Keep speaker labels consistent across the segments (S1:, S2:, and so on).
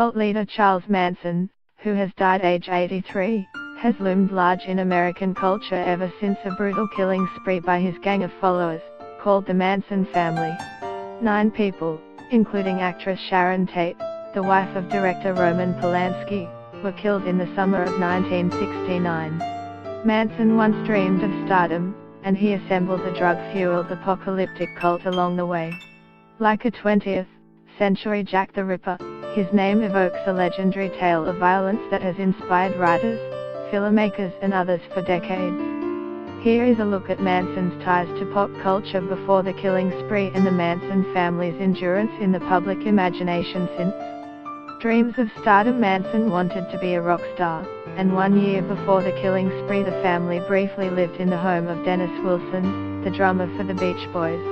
S1: Cult leader Charles Manson, who has died age 83, has loomed large in American culture ever since a brutal killing spree by his gang of followers, called the Manson family. 9 people, including actress Sharon Tate, the wife of director Roman Polanski, were killed in the summer of 1969. Manson once dreamed of stardom, and he assembled a drug-fueled apocalyptic cult along the way. Like a 20th century Jack the Ripper, his name evokes a legendary tale of violence that has inspired writers, filmmakers and others for decades. Here is a look at Manson's ties to pop culture before the killing spree and the Manson family's endurance in the public imagination since. Dreams of stardom. Manson wanted to be a rock star, and 1 year before the killing spree the family briefly lived in the home of Dennis Wilson, the drummer for the Beach Boys.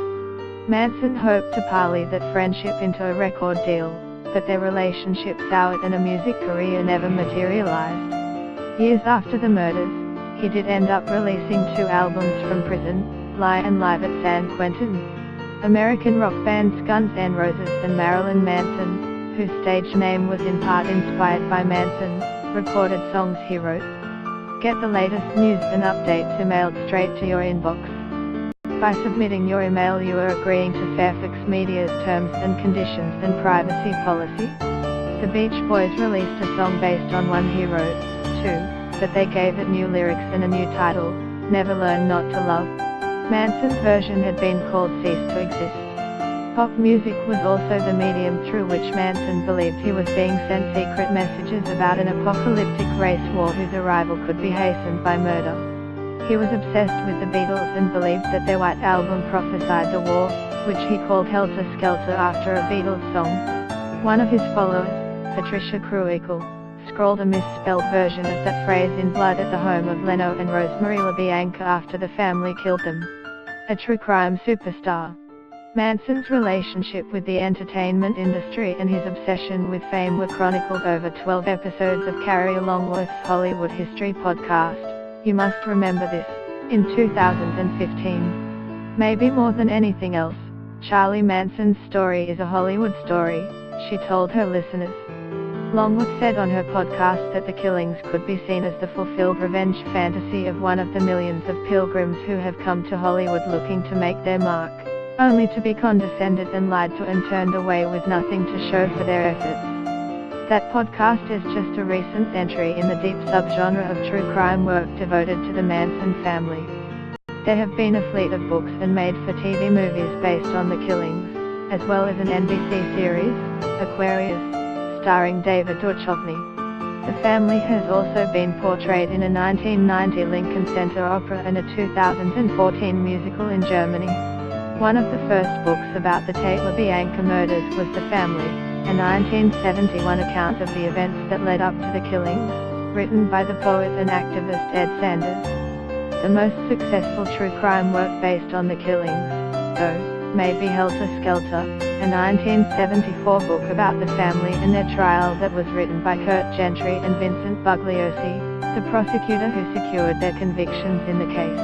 S1: Manson hoped to parlay that friendship into a record deal, but their relationship soured and a music career never materialized. Years after the murders, he did end up releasing 2 albums from prison, Lie and Live at San Quentin. American rock bands Guns N' Roses and Marilyn Manson, whose stage name was in part inspired by Manson, recorded songs he wrote. Get the latest news and updates emailed straight to your inbox. By submitting your email you are agreeing to Fairfax Media's terms and conditions and privacy policy. The Beach Boys released a song based on one he wrote, too, but they gave it new lyrics and a new title, Never Learn Not to Love. Manson's version had been called Cease to Exist. Pop music was also the medium through which Manson believed he was being sent secret messages about an apocalyptic race war whose arrival could be hastened by murder. He was obsessed with the Beatles and believed that their White Album prophesied the war, which he called Helter Skelter after a Beatles song. One of his followers, Patricia Cruicle, scrawled a misspelled version of that phrase in blood at the home of Leno and Rosemary LaBianca after the family killed them. A true crime superstar. Manson's relationship with the entertainment industry and his obsession with fame were chronicled over 12 episodes of Carrie Longworth's Hollywood History podcast, You Must Remember This, in 2015. Maybe more than anything else, Charlie Manson's story is a Hollywood story, she told her listeners. Longworth said on her podcast that the killings could be seen as the fulfilled revenge fantasy of one of the millions of pilgrims who have come to Hollywood looking to make their mark, only to be condescended and lied to and turned away with nothing to show for their efforts. That podcast is just a recent entry in the deep subgenre of true crime work devoted to the Manson family. There have been a fleet of books and made-for-TV movies based on the killings, as well as an NBC series, Aquarius, starring David Duchovny. The family has also been portrayed in a 1990 Lincoln Center opera and a 2014 musical in Germany. One of the first books about the Tate LaBianca murders was The Family, a 1971 account of the events that led up to the killings, written by the poet and activist Ed Sanders. The most successful true crime work based on the killings, though, may be Helter Skelter, a 1974 book about the family and their trial that was written by Kurt Gentry and Vincent Bugliosi, the prosecutor who secured their convictions in the case.